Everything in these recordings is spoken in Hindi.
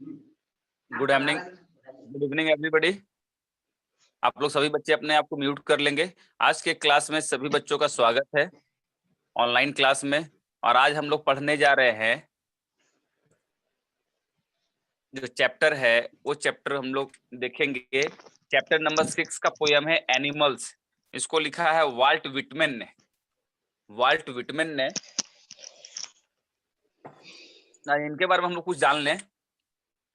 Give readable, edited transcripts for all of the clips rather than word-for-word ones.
Good evening, good evening everybody. आप लोग सभी बच्चे अपने आप को म्यूट कर लेंगे। आज के क्लास में सभी बच्चों का स्वागत है ऑनलाइन क्लास में। और आज हम लोग पढ़ने जा रहे हैं जो चैप्टर है, वो चैप्टर हम लोग देखेंगे। चैप्टर नंबर 6 का पोयम है एनिमल्स। इसको लिखा है वाल्ट विटमैन ने। वाल्ट विटमैन ने इनके बारे में हम लोग कुछ जान लें,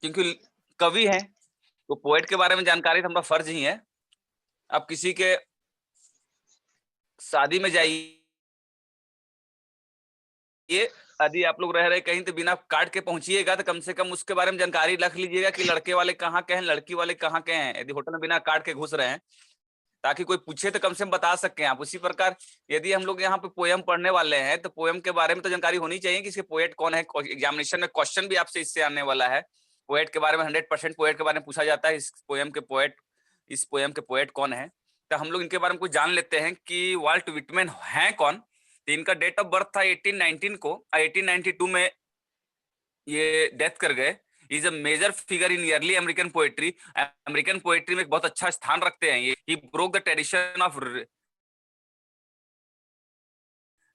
क्योंकि कवि हैं तो पोएट के बारे में जानकारी तो हमारा फर्ज ही है। अब किसी के शादी में जाइए, यदि आप लोग रह रहे कहीं तो बिना कार्ड के पहुंचिएगा तो कम से कम उसके बारे में जानकारी रख लीजिएगा कि लड़के वाले कहाँ के हैं, लड़की वाले कहाँ के हैं। यदि होटल में बिना कार्ड के घुस रहे हैं ताकि कोई पूछे तो कम से कम बता सकें आप। उसी प्रकार यदि हम लोग यहाँ पे पोयम पढ़ने वाले हैं तो पोयम के बारे में तो जानकारी होनी चाहिए कि इसके पोएट कौन है। एग्जामिनेशन में क्वेश्चन भी आपसे इससे आने वाला है। पोएट के बारे में 100% पोएट के बारे में पूछा जाता है। इस पोयम के पोएट कौन है, तो हम लोग इनके बारे में कुछ जान लेते हैं कि वाल्ट विटमैन है कौन। तो इनका डेट ऑफ बर्थ था 1819 को, 1892 में ये डेथ कर गए। Is a major figure in early American poetry. American poetry में एक बहुत अच्छा स्थान रखते हैं ये। He broke the tradition of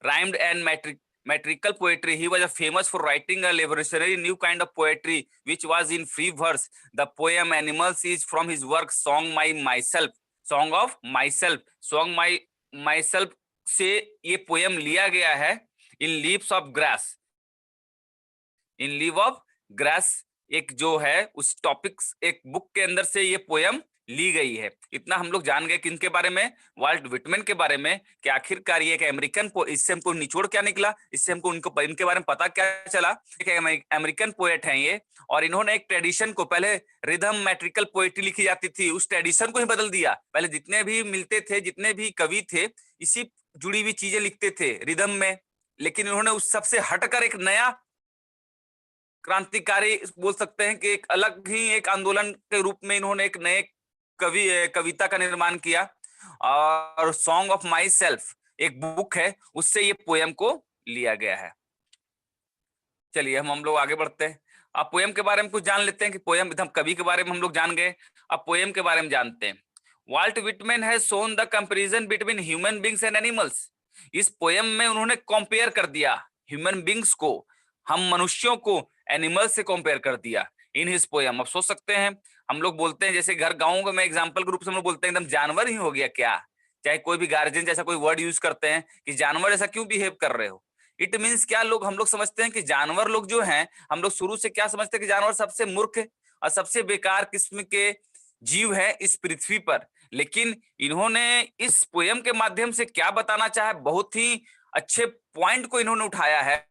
rhymed and metrical poetry. He was famous for writing a revolutionary new kind of poetry which was in free verse. The poem Animals is from his work Song of Myself. Song my myself से ये पोयम लिया गया है। In leaves of grass, in leave of grass एक जो है उस टॉपिक्स एक बुक के अंदर से ये पोयम ली गई है। इतना हम लोग जान गए किनके बारे में, वाल्ट विटमैन के बारे में, कि आखिरकार ये एक अमेरिकन इससे हमको निचोड़ क्या निकला, इससे हमको इनके बारे में पता क्या चला। एक अमेरिकन पोएट हैं ये, और इन्होंने एक ट्रेडिशन को, पहले रिदम मैट्रिकल पोएट्री लिखी जाती थी, उस ट्रेडिशन को ही बदल दिया। पहले जितने भी मिलते थे, जितने भी कवि थे, इसी जुड़ी हुई चीजें लिखते थे रिदम में, लेकिन इन्होंने उस सबसे हटकर एक नया क्रांतिकारी बोल सकते हैं कि एक अलग ही एक आंदोलन के रूप में इन्होंने एक नए कविता का निर्माण किया। और सॉन्ग ऑफ माई सेल्फ एक बुक है, उससे ये पोयम को लिया गया है। चलिए हम लोग आगे बढ़ते हैं। अब पोयम के बारे में कुछ जान लेते हैं कि पोयम, कवि के बारे में हम लोग जान गए, अब पोयम के बारे में जानते हैं। Walt Whitman has shown the comparison between human beings and animals. इस पोयम में उन्होंने कंपेयर कर दिया ह्यूमन बीइंग्स को, हम मनुष्यों को एनिमल से कंपेयर कर दिया इन हिज पोयम। अब सोच सकते हैं, हम लोग बोलते हैं जैसे घर गाँव में एग्जाम्पल के रूप से हम लोग बोलते हैं एकदम जानवर ही हो गया क्या, चाहे कोई भी गार्जियन जैसा कोई वर्ड यूज करते हैं कि जानवर जैसा क्यों बिहेव कर रहे हो। इट मीन्स क्या, हम लोग समझते हैं कि जानवर लोग जो हैं, हम लोग शुरू से क्या समझते हैं कि जानवर सबसे मूर्ख और सबसे बेकार किस्म के जीव है इस पृथ्वी पर। लेकिन इन्होंने इस पोयम के माध्यम से क्या बताना चाहा, बहुत ही अच्छे पॉइंट को इन्होंने उठाया है।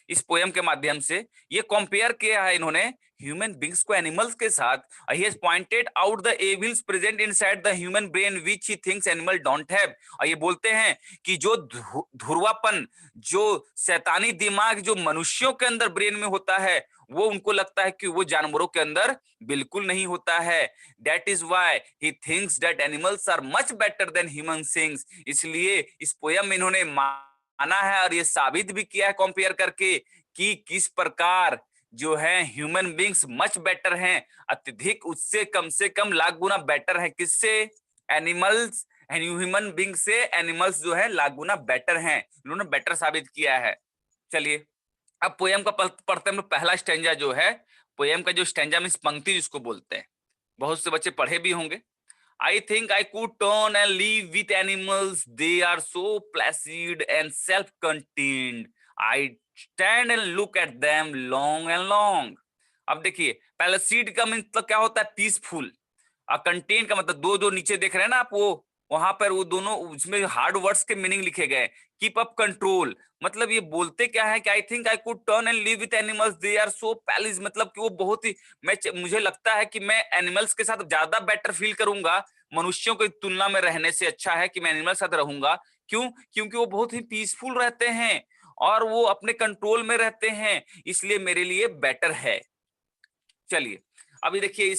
इस पोयम के माध्यम से ये कंपेयर किया है इन्होंने ह्यूमन बींग्स को एनिमल्स के साथ। He has pointed out the evils present inside the human brain which he thinks animal don't have. और ये बोलते हैं कि जो ध्रुवापन, जो शैतानी दिमाग जो मनुष्यों के अंदर ब्रेन में होता है, वो उनको लगता है कि वो जानवरों के अंदर बिल्कुल नहीं होता है। That is why he thinks that animals are much better than human things. इसलिए इस पोयम में इन्होंने माना है और ये साबित भी किया है कंपेयर करके कि किस प्रकार जो है ह्यूमन बींग्स मच बेटर हैं, अत्यधिक उससे कम से कम लाख गुना बेटर हैं। किससे? एनिमल्स, ह्यूमन बींग से एनिमल्स जो है लाख गुना बेटर हैं, इन्होंने बेटर साबित किया है। चलिए अब पोयम का पढ़ते हैं। पहला स्टेंजा जो है पोयम का, जो स्टेंजा मीन्स पंक्ति जिसको बोलते हैं, बहुत से बच्चे पढ़े भी होंगे। I think I could turn and live with animals. They are so placid and self-contained. I stand and look at them long and long. अब देखिए, पैलेसीड का मतलब क्या होता है? पीसफुल। और कंटेन का मतलब, दो जो नीचे देख रहे हैं ना आप, वो वहां पर वो दोनों उसमें हार्ड वर्ड्स के मीनिंग लिखे गए। कीप अप कंट्रोल, मतलब ये बोलते क्या है कि I think I could turn and live with animals, they are so placid, मतलब कि वो बहुत ही, मुझे लगता है कि मैं एनिमल्स के साथ ज्यादा बेटर फील करूंगा, मनुष्यों की तुलना में रहने से अच्छा है कि मैं एनिमल साथ रहूंगा। क्यों? क्योंकि वो बहुत ही पीसफुल रहते हैं और वो अपने कंट्रोल में रहते हैं, इसलिए मेरे लिए बेटर है। चलिए अभी देखिए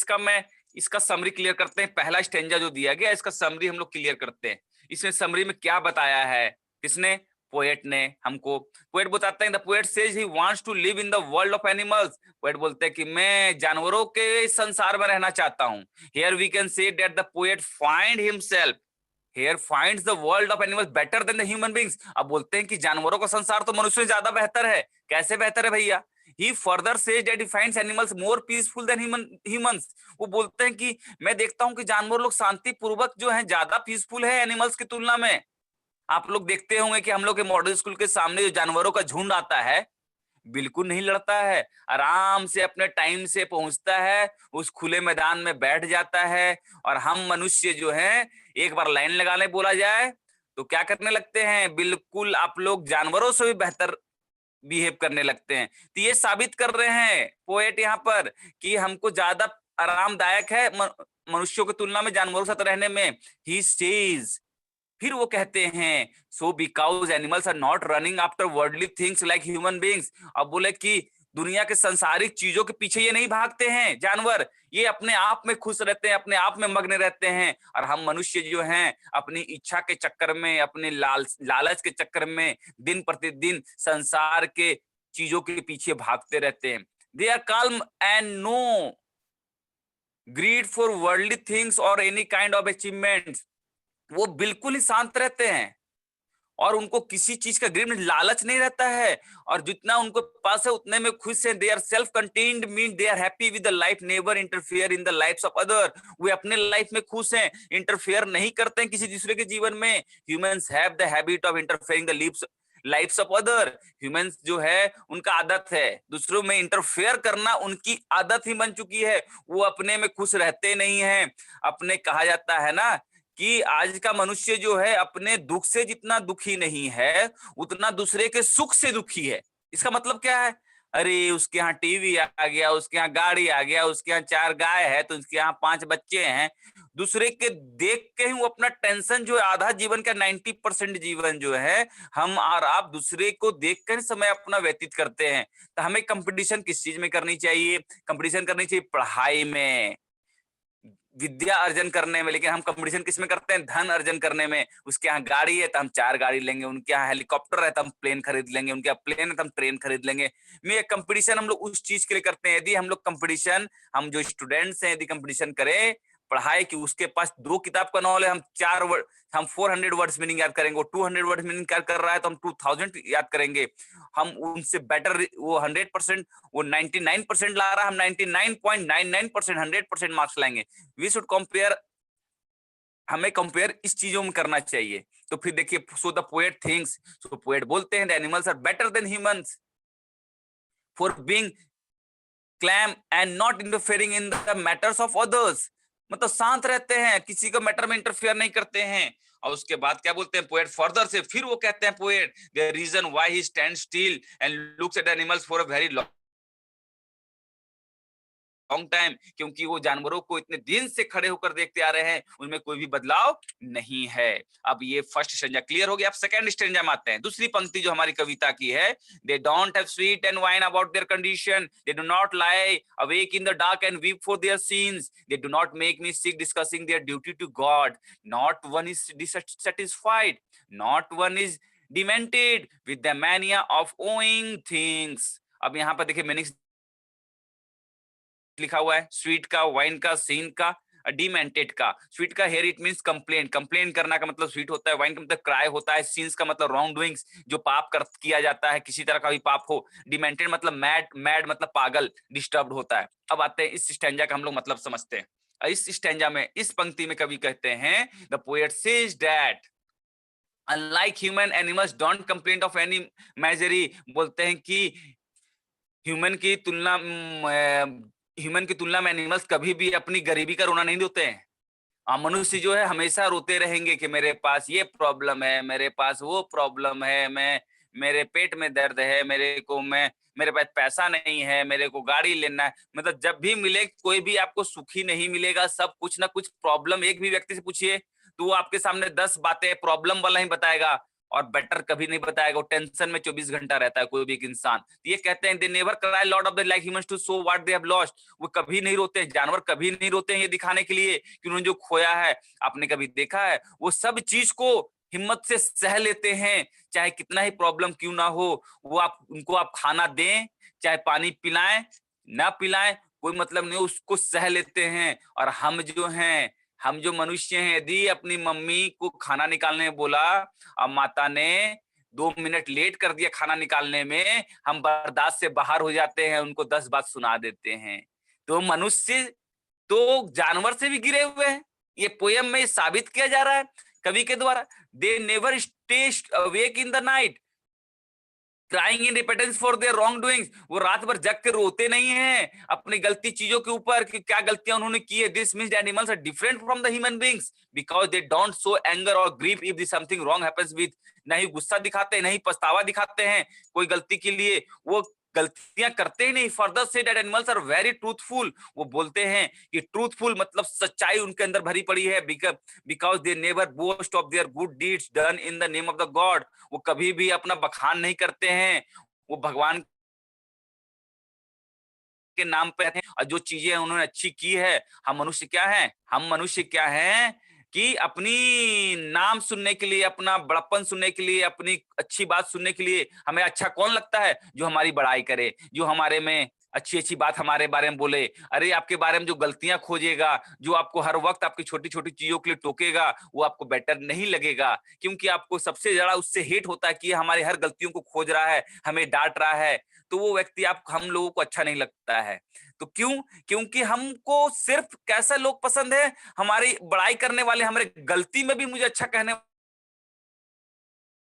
इसका समरी क्लियर करते हैं। पहला स्टेंजा जो दिया गया इसका समरी हम लोग क्लियर करते हैं। इसमें समरी में क्या बताया है, किसने? पोएट ने हमको, पोएट बताते हैं the poet says he wants to live in the world of animals. Poet बोलते हैं कि मैं जानवरों के संसार में रहना चाहता हूं। Here we can say that the poet find himself here finds the world of animals better than the human beings. अब बोलते हैं कि जानवरों का संसार तो मनुष्य से ज्यादा बेहतर है। कैसे बेहतर है भैया? He further says that he finds animals more peaceful than humans। वो बोलते हैं कि मैं देखता हूं कि जानवर लोग शांति पूर्वक जो है ज्यादा पीसफुल है एनिमल्स की तुलना में। आप लोग देखते होंगे कि हम लोग के मॉडल स्कूल के सामने जो जानवरों का झुंड आता है, बिल्कुल नहीं लड़ता है, आराम से अपने टाइम से पहुंचता है, उस खुले मैदान में बैठ जाता है। और हम मनुष्य जो हैं, एक बार लाइन लगाने बोला जाए तो क्या करने लगते हैं? बिल्कुल आप लोग जानवरों से भी बेहतर बिहेव करने लगते हैं। तो ये साबित कर रहे हैं पोएट यहाँ पर कि हमको ज्यादा आरामदायक है मनुष्यों की तुलना में जानवरों के साथ रहने में। ही सेज, फिर वो कहते हैं so because animals are not running after worldly things like human beings. अब बोले कि दुनिया के संसारिक चीजों के पीछे ये नहीं भागते हैं जानवर, ये अपने आप में खुश रहते हैं, अपने आप में मग्न रहते हैं। और हम मनुष्य जो हैं अपनी इच्छा के चक्कर में, अपने लालच के चक्कर में दिन प्रतिदिन संसार के चीजों के पीछे भागते रहते हैं। They are calm and no greed for worldly things और एनी काइंड ऑफ अचीवमेंट्स। वो बिल्कुल ही शांत रहते हैं और उनको किसी चीज का ग्रीड में लालच नहीं रहता है, और जितना उनको पास है उतने में खुश है। They are self contained mean they are happy with the life, never interfere in the lifes of other. वे अपने लाइफ में खुश हैं, इंटरफेयर नहीं करते हैं किसी दूसरे के जीवन में। Humans have the habit of interfering the lifes of other. Humans जो है उनका आदत है दूसरों में इंटरफेयर करना, उनकी आदत ही बन चुकी है। वो अपने में खुश रहते नहीं हैं। अपने कहा जाता है ना कि आज का मनुष्य जो है अपने दुख से जितना दुखी नहीं है, उतना दूसरे के सुख से दुखी है। इसका मतलब क्या है? अरे उसके यहाँ टीवी आ गया, उसके यहाँ गाड़ी आ गया, उसके यहाँ 4 गाय है, तो उसके यहाँ 5 बच्चे हैं। दूसरे के देख के ही वो अपना टेंशन जो है, आधा जीवन का 90% जीवन जो है हम और आप दूसरे को देख कर समय अपना व्यतीत करते हैं। तो हमें कंपटीशन किस चीज में करनी चाहिए? कंपटीशन करनी चाहिए पढ़ाई में, विद्या अर्जन करने में। लेकिन हम कंपटीशन किस में करते हैं? धन अर्जन करने में। उसके यहाँ गाड़ी है तो हम 4 गाड़ी लेंगे, उनके यहाँ हेलीकॉप्टर है तो हम प्लेन खरीद लेंगे, उनके यहाँ प्लेन है तो हम ट्रेन खरीद लेंगे। में कंपटीशन हम लोग उस चीज के लिए करते हैं। यदि हम लोग कंपटीशन, हम जो स्टूडेंट्स हैं, यदि कंपटीशन करें पढ़ाई की, उसके पास 2 किताब का नॉलेज, हम 400 वर्ड्स मीनिंग याद करेंगे, वो 200 वर्ड्स मीनिंग याद कर रहा है तो हम 2000 याद करेंगे। हम उनसे बेटर, वो 100%, वो 99% ला रहा है, हम 99.99% 100% मार्क्स लाएंगे। वी शुड कंपेयर, हमें कंपेयर इस चीजों में करना चाहिए। तो फिर देखिए, so the poet thinks, so poet बोलते हैं the animals are better than humans for being calm and not interfering in the matters of others. मतलब शांत रहते हैं, किसी को मैटर में इंटरफेयर नहीं करते हैं। और उसके बाद क्या बोलते हैं पोएट फर्दर से, फिर वो कहते हैं poet the reason why he stand still and looks at animals for a very long time, क्योंकि वो जानवरों को इतने दिन से खड़े होकर देखते आ रहे हैं, उनमें कोई भी बदलाव नहीं है। अब ये फर्स्ट स्टैंजा क्लियर हो गया। अब सेकंड स्टैंजा में आते हैं। दूसरी पंक्ति जो हमारी कविता की है, they don't have sweat and whine about their condition, they do not lie awake in the dark and weep for their sins, they do not make me sick discussing their duty to God, not one is dissatisfied, not one is demented with the mania of owning things. अब यहाँ पर देखिए मीनिंग्स लिखा हुआ है, स्वीट का, वाइन का, सीन का, डिमेंटेड का। स्वीट का here it means complain, complain करना का मतलब स्वीट होता है। वाइन का मतलब क्राई होता है। सीन्स का मतलब रॉन्ग डूइंग्स, जो पाप कर किया जाता है, किसी तरह का भी पाप हो। डिमेंटेड मतलब मैड, मैड मतलब पागल, डिस्टर्ब्ड होता है। अब आते हैं इस स्टैंजा का हम लोग मतलब समझते हैं। इस स्टैंजा में, इस पंक्ति में कवि कहते हैं the poet says that unlike human animals don't complain of any misery. बोलते हैं कि ह्यूमन की तुलना में एनिमल्स कभी भी अपनी गरीबी का रोना नहीं रोते हैं। मनुष्य जो है हमेशा रोते रहेंगे कि मेरे पास ये प्रॉब्लम है, मेरे पास वो प्रॉब्लम है, मेरे पेट में दर्द है, मेरे पास पैसा नहीं है, मेरे को गाड़ी लेना है। मतलब जब भी मिले कोई भी आपको सुखी नहीं मिलेगा। सब कुछ ना कुछ प्रॉब्लम, एक भी व्यक्ति से पूछिए तो वो आपके सामने 10 बातें प्रॉब्लम वाला ही बताएगा और बेटर कभी नहीं बताएगा। वो टेंशन में 24 घंटा रहता है कोई भी एक इंसान। ये कहते हैं they never cry lord of the like humans to show what they have lost. वो कभी नहीं रोते, जानवर कभी नहीं रोते हैं ये दिखाने के लिए कि उन्होंने जो खोया है। आपने कभी देखा है? वो सब चीज को हिम्मत से सह लेते हैं, चाहे कितना ही प्रॉब्लम क्यों ना हो। वो उनको आप खाना दें, चाहे पानी पिलाएं ना पिलाएं, कोई मतलब नहीं, उसको सह लेते हैं। और हम जो हैं, हम जो मनुष्य हैं, यदि अपनी मम्मी को खाना निकालने बोला और माता ने 2 मिनट लेट कर दिया खाना निकालने में, हम बर्दाश्त से बाहर हो जाते हैं, उनको 10 बात सुना देते हैं। तो मनुष्य तो जानवर से भी गिरे हुए हैं। ये पोयम में साबित किया जा रहा है कवि के द्वारा। They never stay awake in the night crying in repentance for their wrong doings. वो रात भर जग के रोते नहीं हैं अपनी गलती चीजों के ऊपर कि क्या गलतियां उन्होंने की है। This means animals are different from the human beings because they don't show anger और grief if this something wrong happens with. नहीं गुस्सा दिखाते हैं, नहीं पछतावा दिखाते हैं कोई गलती के लिए, वो गलतियां करते ही नहीं। Further say that animals are very truthful. वो बोलते हैं कि ट्रूथफुल मतलब सच्चाई उनके अंदर भरी पड़ी है। Because they never boast of their good deeds done in the name of the God. वो कभी भी अपना बखान नहीं करते हैं, वो भगवान के नाम पे हैं। और जो चीजें उन्होंने अच्छी की है, हम मनुष्य क्या हैं, हम मनुष्य क्या हैं कि अपनी नाम सुनने के लिए, अपना बड़प्पन सुनने के लिए, अपनी अच्छी बात सुनने के लिए हमें अच्छा कौन लगता है? जो हमारी बड़ाई करे, जो हमारे में अच्छी अच्छी बात हमारे बारे में बोले। अरे आपके बारे में जो गलतियां खोजेगा, जो आपको हर वक्त आपकी छोटी छोटी चीजों के लिए टोकेगा, वो आपको बेटर नहीं लगेगा। क्योंकि आपको सबसे ज्यादा उससे हेट होता है कि हमारी हर गलतियों को खोज रहा है, हमें डांट रहा है। तो वो व्यक्ति आप हम लोगों को अच्छा नहीं लगता है। तो क्यों? क्योंकि हमको सिर्फ कैसा लोग पसंद है, हमारी बड़ाई करने वाले, हमारे गलती में भी मुझे अच्छा कहने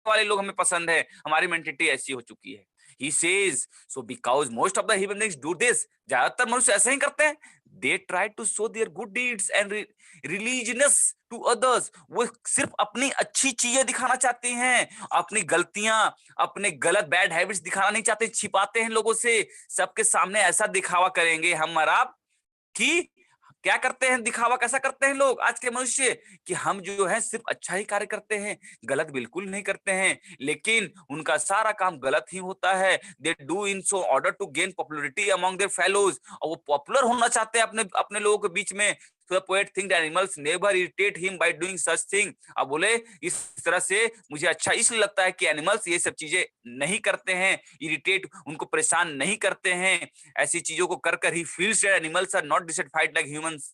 वाले लोग हमें पसंद है। हमारी मेंटेलिटी ऐसी हो चुकी है। He says, so because most of the human beings do this, ज्यादातर मनुष्य ऐसे ही करते हैं। They try to show their good deeds and religiousness to others। वो सिर्फ अपनी अच्छी चीजें दिखाना चाहते हैं, अपनी गलतियां, अपने गलत बैड हैबिट्स दिखाना नहीं चाहते, छिपाते हैं लोगों से। सबके सामने ऐसा दिखावा करेंगे हम और आप कि क्या करते हैं, दिखावा कैसा करते हैं लोग आज के मनुष्य कि हम जो है सिर्फ अच्छा ही कार्य करते हैं, गलत बिल्कुल नहीं करते हैं। लेकिन उनका सारा काम गलत ही होता है। They do in so order to gain popularity among their fellows. और वो पॉपुलर होना चाहते हैं अपने अपने लोगों के बीच में। So the poet think that animals never irritate him by doing such thing। अब बोले इस तरह से मुझे अच्छा इसलिए लगता है कि एनिमल्स ये सब चीजें नहीं करते हैं, इरिटेट उनको परेशान नहीं करते हैं ऐसी चीजों को कर कर। He feels that animals are not dissatisfied like humans.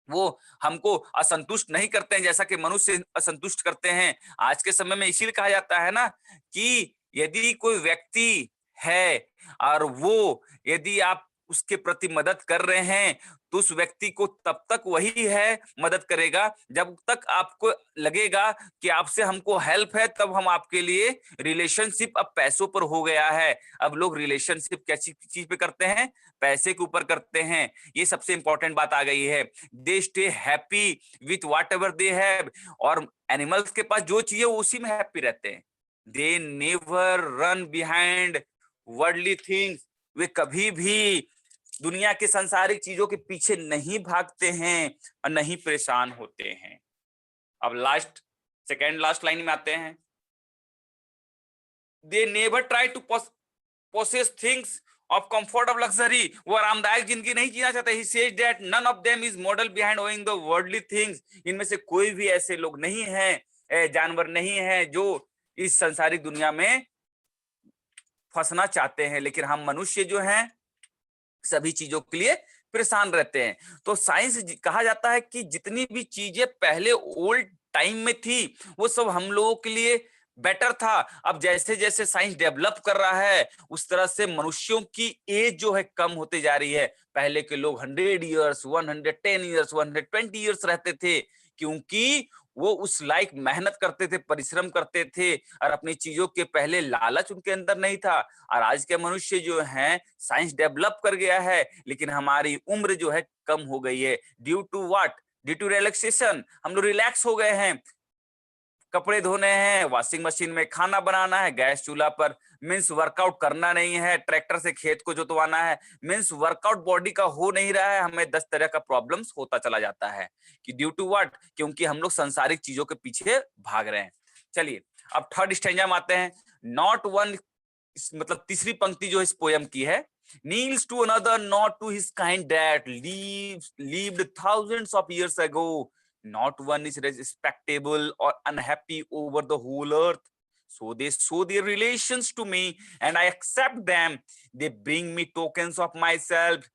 वो हमको असंतुष्ट नहीं करते हैं जैसा कि मनुष्य असंतुष्ट करते हैं। आज के समय में इसीलिए कहा जाता है ना कि यदि कोई व्यक्ति है और वो यदि आप उसके प्रति मदद कर रहे हैं तो उस व्यक्ति को तब तक वही है मदद करेगा जब तक आपको लगेगा कि आपसे हमको हेल्प है। तब हम आपके लिए रिलेशनशिप अब पैसों पर हो गया है। अब लोग रिलेशनशिप कैसी चीज पे करते हैं? पैसे के ऊपर करते हैं। ये सबसे इंपॉर्टेंट बात आ गई है। They stay happy with whatever they have. और एनिमल्स के पास जो चाहिए उसी में हैप्पी रहते हैं। They never run behind worldly things. वे कभी भी दुनिया के सांसारिक चीजों के पीछे नहीं भागते हैं और नहीं परेशान होते हैं। अब लास्ट सेकेंड लास्ट लाइन में आते हैं। They never try to possess things of comfort of luxury। वो आरामदायक जिंदगी नहीं जीना चाहते। He says that none of them is model behind owning the worldly things। इनमें से कोई भी ऐसे लोग नहीं है, जानवर नहीं है जो इस संसारिक दुनिया में फंसना चाहते हैं। लेकिन हम मनुष्य जो हैं सभी चीजों के लिए परेशान रहते हैं। तो साइंस कहा जाता है कि जितनी भी चीजें पहले ओल्ड टाइम में थी वो सब हम लोगों के लिए बेटर था। अब जैसे जैसे साइंस डेवलप कर रहा है उस तरह से मनुष्यों की एज जो है कम होते जा रही है। पहले के लोग 100 इयर्स, 110 इयर्स, 120 इयर्स रहते थे क्योंकि वो उस लायक मेहनत करते थे, परिश्रम करते थे और अपनी चीजों के पहले लालच उनके अंदर नहीं था। और आज के मनुष्य जो हैं साइंस डेवलप कर गया है लेकिन हमारी उम्र जो है कम हो गई है। Due to what? Due to relaxation. हम लोग रिलैक्स हो गए हैं। कपड़े धोने हैं वॉशिंग मशीन में, खाना बनाना है गैस चूल्हा पर, मीन्स वर्कआउट करना नहीं है, ट्रैक्टर से खेत को जोतवाना है, मीन्स वर्कआउट बॉडी का हो नहीं रहा है। हमें 10 तरह का प्रॉब्लम्स होता चला जाता है कि ड्यू टू व्हाट? क्योंकि हम लोग सांसारिक चीजों के पीछे भाग रहे हैं। चलिए अब थर्ड स्टैंजा में आते हैं। नॉट वन, मतलब तीसरी पंक्ति जो इस पोयम की है। kneels to another not to his kind that lived thousands of years ago। Not one is respectable or unhappy over the whole earth. So they show their relations to me and I accept them. They bring me tokens of myself.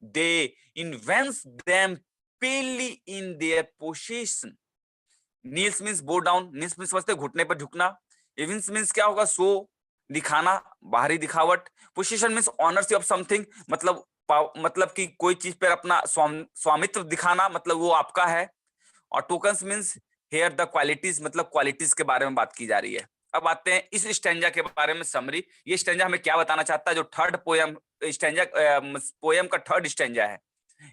They invent them palely in their possession. Kneels means bow down. Kneels means समझते घुटने पर झुकना. Evens means क्या होगा? show, दिखाना, बाहरी दिखावट. Possession means ownership of something, मतलब कि कोई चीज पर अपना स्वामित्व दिखाना, मतलब वो आपका है. और tokens means here the qualities, मतलब क्वालिटीज के बारे में बात की जा रही है. अब आते हैं इस स्टैंजा के बारे में समरी. ये स्टैंजा हमें क्या बताना चाहता है? जो थर्ड पोयम स्टैंजा, पोयम का थर्ड स्टैंजा है.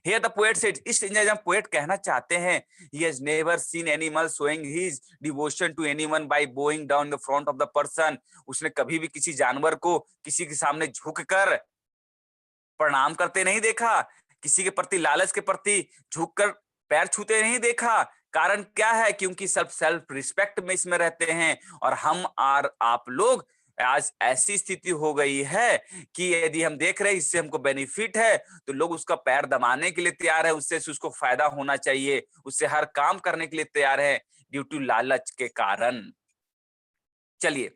Here the poet said, इस स्टैंजा में पोएट कहना चाहते हैं, he has never seen animal showing his devotion to anyone by bowing down the front of the person. उसने कभी भी किसी जानवर को किसी के सामने झुककर प्रणाम करते नहीं देखा, किसी के प्रति लालच के प्रति झुककर पैर छूते नहीं देखा. कारण क्या है? क्योंकि सेल्फ रिस्पेक्ट में इसमें रहते हैं. और आप लोग आज ऐसी स्थिति हो गई है कि यदि हम देख रहे हैं इससे हमको बेनिफिट है तो लोग उसका पैर दबाने के लिए तैयार है, उससे उसको फायदा होना चाहिए, उससे हर काम करने के लिए तैयार है ड्यू टू लालच के कारण. चलिए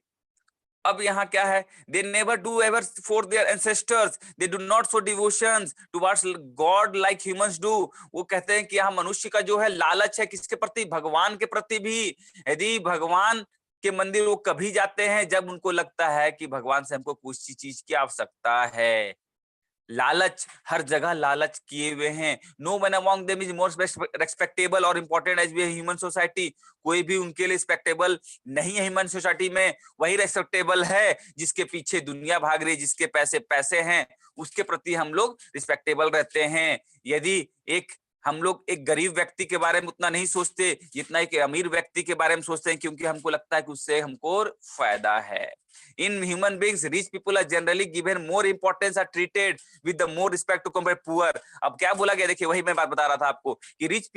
अब यहाँ क्या है? They never do ever for their ancestors, they do not show devotions towards God like humans do. वो कहते हैं कि यहाँ मनुष्य का जो है लालच है किसके प्रति? भगवान के प्रति भी. यदि भगवान के मंदिर वो कभी जाते हैं जब उनको लगता है कि भगवान से हमको कुछ चीज की आवश्यकता है. लालच, हर जगह लालच किए हुए हैं. No one among them is more respectable और important as we human society. कोई भी उनके लिए रिस्पेक्टेबल नहीं है ह्यूमन सोसाइटी में. वही रेस्पेक्टेबल है जिसके पीछे दुनिया भाग रही है, जिसके पैसे हैं, उसके प्रति हम लोग रिस्पेक्टेबल रहते हैं. यदि हम लोग एक गरीब व्यक्ति के बारे में उतना नहीं सोचते जितना एक अमीर व्यक्ति के बारे में सोचते हैं, क्योंकि हमको लगता है कि उससे हमको फायदा है. In human beings, rich people are generally given more importance, are treated with the more respect to compare poor. अब क्या बोला गया? देखिए वही मैं बात बता रहा था आपको कि रिच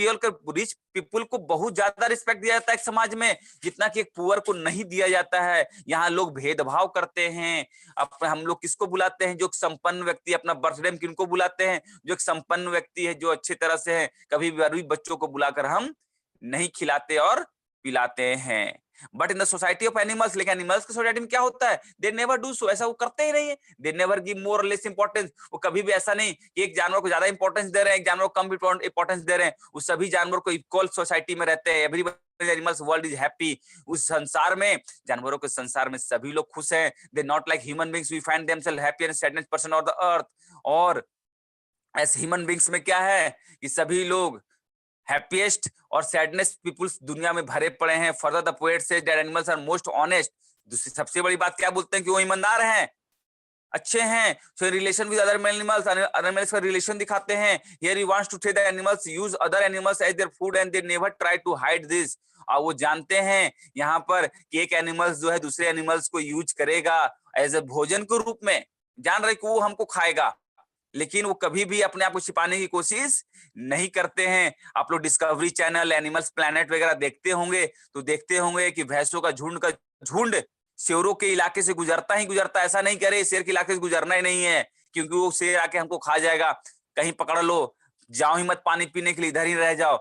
पीपल को बहुत ज्यादा रिस्पेक्ट दिया जाता है समाज में, जितना कि एक पुअर को नहीं दिया जाता है. यहाँ लोग भेदभाव करते हैं. अब हम लोग किसको बुलाते हैं? जो संपन्न व्यक्ति, अपना बर्थडे में किनको बुलाते हैं? जो एक संपन्न व्यक्ति है, जो अच्छी तरह से है. कभी भी गरीब बच्चों को बुलाकर हम नहीं खिलाते और पिलाते हैं. But in the society of animals, लेकिन एनिमल्स की सोसाइटी में क्या होता है? They never do so. ऐसा वो करते ही नहीं है. दे नेवर गिव मोर और लेस इंपॉर्टेंस. वो कभी भी ऐसा नहीं कि एक जानवर को ज्यादा इंपॉर्टेंस दे रहे हैं, एक जानवर को कम इंपॉर्टेंस दे रहे हैं. वो सभी जानवर को इक्वल सोसाइटी में रहते हैं. Everybody animals world is happy. उस संसार में, जानवरों के संसार में सभी लोग खुश हैं. They not like human beings we find themselves happy and sadness person on the earth. और एस ह्यूमन बीइंग्स में क्या है कि सभी लोग हैप्पीएस्ट और सैडनेस पीपुल्स दुनिया में भरे पड़े हैं. Further the poet says that animals are most honest. दूसरी सबसे बड़ी बात क्या बोलते हैं? कि वो ईमानदार हैं, अच्छे हैं. So relation with other animals, animals का रिलेशन दिखाते हैं. Here he wants to say that animals use other animals as their food and they never try to hide this. और वो जानते हैं यहाँ पर कि एक एनिमल्स जो है दूसरे एनिमल्स को यूज करेगा एज ए भोजन के रूप में. जान रहे कि वो हमको खाएगा, लेकिन वो कभी भी अपने आप को छिपाने की कोशिश नहीं करते हैं. आप लोग डिस्कवरी चैनल, एनिमल्स प्लैनेट वगैरह देखते होंगे तो देखते होंगे कि भैंसों का झुंड शेरों के इलाके से गुजरता ही गुजरता. ऐसा नहीं करे शेर के इलाके से गुजरना ही नहीं है, क्योंकि वो शेर आके हमको खा जाएगा. कहीं पकड़ लो, जाओ ही मत पानी पीने के लिए, इधर ही रह जाओ.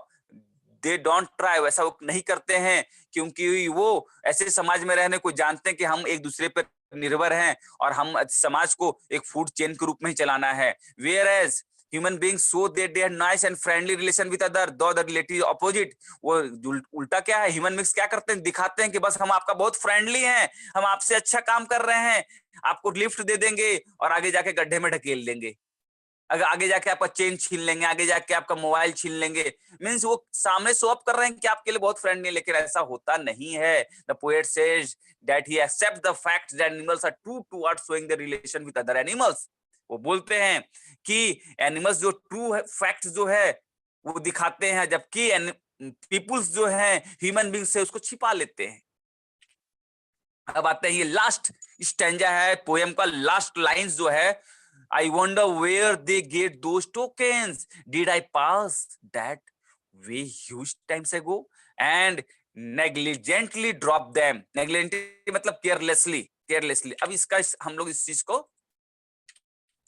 They don't try. वैसा वो नहीं करते हैं, क्योंकि वो ऐसे समाज में रहने को जानते हैं कि हम एक दूसरे पर निर्भर हैं और हम समाज को एक फूड चेन के रूप में ही चलाना है. Whereas human beings show that they are nice and friendly relation with other, though the relative opposite. वो उल्टा क्या है? ह्यूमन बीइंग्स क्या करते हैं? दिखाते हैं कि बस हम आपका बहुत फ्रेंडली हैं, हम आपसे अच्छा काम कर रहे हैं, आपको लिफ्ट दे देंगे और आगे जाके गड्ढे में ढकेल देंगे, अगर आगे जाके आपका चेन छीन लेंगे, आगे जाके आपका मोबाइल छीन लेंगे. मींस वो सामने शो अप कर रहे हैं कि आपके लिए बहुत फ्रेंडली, लेकिन ऐसा होता नहीं है. The poet says that he accepts the fact that animals are true towards showing the relation with other animals. वो बोलते हैं कि एनिमल्स जो ट्रू फैक्ट जो है वो दिखाते हैं, जबकि पीपुल्स जो है ह्यूमन बीइंग से उसको छिपा लेते हैं. अब आते हैं ये लास्ट स्टैंजा है पोएम का. लास्ट लाइंस जो है, I wonder where they get those tokens. Did I pass that way huge times ago and negligently drop them? Negligently मतलब carelessly. अब इसका हम लोग इस चीज को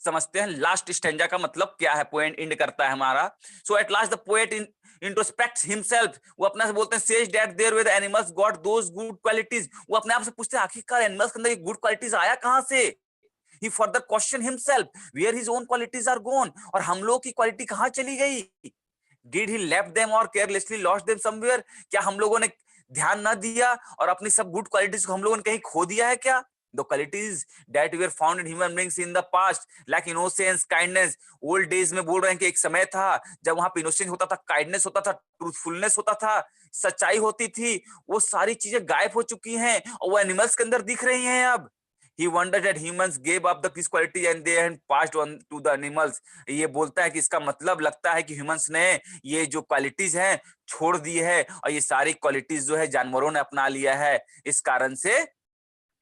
समझते हैं. लास्ट स्टैंजा का मतलब क्या है? पोएट एंड करता है हमारा. So at last the poet introspects himself, वो अपने से बोलते हैं says that there way the animals got those good qualities, वो अपने आप से पूछते हैं आखिरकार एनिमल्स के अंदर ये गुड क्वालिटीज आया कहां से। He further question himself where his own qualities are gone, और हम लोग की क्वालिटी कहां चली गई। Did he left them or carelessly lost them somewhere? क्या हम लोगों ने ध्यान ना दिया और अपनी सब गुड क्वालिटीज को हम लोगों ने कहीं खो दिया है क्या। The qualities that were found in human beings in the past, like innocence, kindness, old days में बोल रहे हैं कि एक समय था जब वहां पे innocence होता था, kindness होता था, truthfulness होता था, सच्चाई होती थी, वो सारी चीजें गायब हो चुकी हैं और वो एनिमल्स के अंदर दिख रही हैं अब। He wondered that humans gave up this quality and they had passed on to the animals. ये बोलता है कि इसका मतलब लगता है कि ह्यूमंस ने ये जो क्वालिटीज हैं छोड़ दी है और ये सारी क्वालिटीज जो है जानवरों ने अपना लिया है, इस कारण से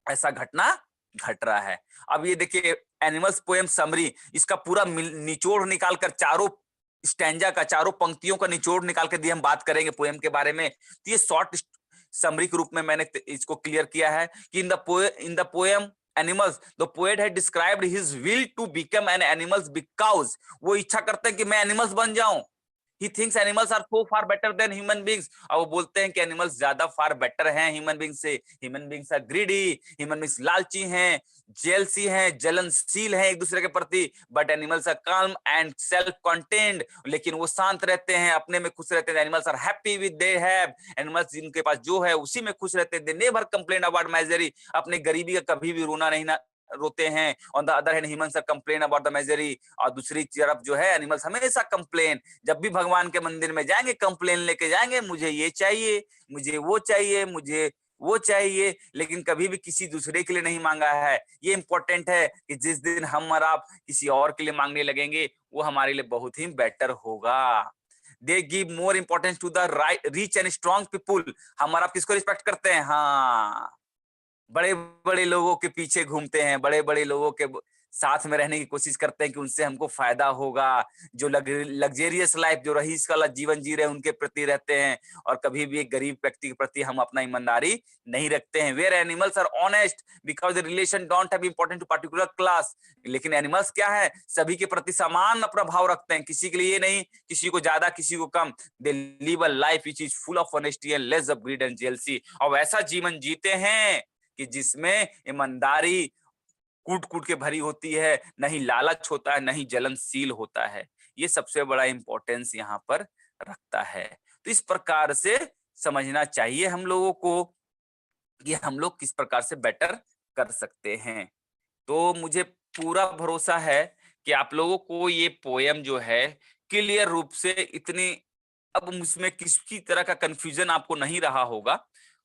ऐसा घटना घट रहा है। अब ये देखिए एनिमल्स पोएम समरी, इसका पूरा निचोड़ निकाल कर चारों स्टैंजा का, चारों पंक्तियों का निचोड़ निकाल कर दिए हम बात करेंगे पोएम के बारे में। तो ये शॉर्ट समरी के रूप में मैंने इसको क्लियर किया है कि in the poem animals the poet had described his will to become an animals because, वो इच्छा करते हैं कि मैं एनिमल्स बन जाऊं। He thinks animals are so far better than human beings, और वो बोलते हैं कि एनिमल्स ज्यादा फार बेटर हैं ह्यूमन बींग्स से। Human beings are greedy, human beings लालची हैं, जेलसी हैं, जलनशील हैं एक दूसरे के प्रति, but animals are calm and self contained, लेकिन वो शांत रहते हैं, अपने में खुश रहते हैं। Animals are happy with they have, animals जिनके पास जो है उसी में खुश रहते हैं। They never complain about misery, अपने गरीबी का कभी भी रोना नहीं रोते हैं। On the other hand humans are complain about the misery, और दूसरी तरफ जो है एनिमल्स हमेशा कंप्लेन, जब भी भगवान के मंदिर में जाएंगे कंप्लेन लेके जाएंगे, मुझे ये चाहिए, मुझे वो चाहिए, मुझे वो चाहिए, लेकिन कभी भी किसी दूसरे के लिए नहीं मांगा है। ये इंपॉर्टेंट है कि जिस दिन हम और आप किसी और के लिए मांगने लगेंगे वो हमारे लिए बहुत ही बेटर होगा। They give more importance to the rich and strong people, हम और आप किसको रिस्पेक्ट करते हैं, हाँ बड़े बड़े लोगों के पीछे घूमते हैं, बड़े बड़े लोगों के साथ में रहने की कोशिश करते हैं कि उनसे हमको फायदा होगा। जो लग्जेरियस लाइफ, जो रईस वाला जीवन जी रहे हैं उनके प्रति रहते हैं, और कभी भी एक गरीब व्यक्ति के प्रति हम अपना ईमानदारी नहीं रखते हैं। Where animals are honest because the relation don't have important to particular class, लेकिन एनिमल्स क्या है, सभी के प्रति समान अपना भाव रखते हैं, किसी के लिए नहीं, किसी को ज्यादा किसी को कम। They live a life which is full of honesty and less of greed and jealousy, और ऐसा जीवन जीते हैं कि जिसमें ईमानदारी कूट कूट के भरी होती है, नहीं लालच होता है, नहीं जलनशील होता है। ये सबसे बड़ा इंपॉर्टेंस यहाँ पर रखता है। तो इस प्रकार से समझना चाहिए हम लोगों को कि हम लोग किस प्रकार से बेटर कर सकते हैं। तो मुझे पूरा भरोसा है कि आप लोगों को ये पोयम जो है क्लियर रूप से इतनी, अब इसमें किसी तरह का कंफ्यूजन आपको नहीं रहा होगा,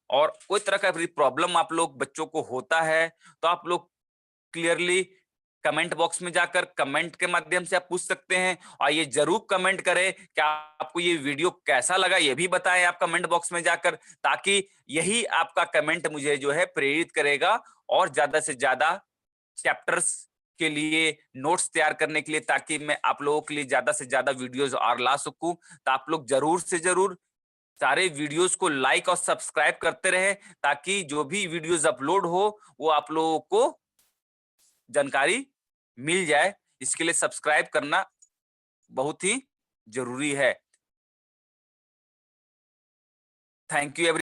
और कोई तरह का प्रॉब्लम आप लोग बच्चों को होता है तो आप लोग क्लियरली कमेंट बॉक्स में जाकर कमेंट के माध्यम से आप पूछ सकते हैं। और ये जरूर कमेंट करें कि आपको ये वीडियो कैसा लगा, ये भी बताएं आप कमेंट बॉक्स में जाकर, ताकि यही आपका कमेंट मुझे जो है प्रेरित करेगा और ज्यादा से ज्यादा चैप्टर्स के लिए नोट्स तैयार करने के लिए, ताकि मैं आप लोगों के लिए ज्यादा से ज्यादा वीडियोस और ला सकूं। तो आप लोग जरूर से जरूर सारे वीडियोस को लाइक और सब्सक्राइब करते रहे, ताकि जो भी वीडियोस अपलोड हो वो आप लोगों को जानकारी मिल जाए। इसके लिए सब्सक्राइब करना बहुत ही जरूरी है। Thank you every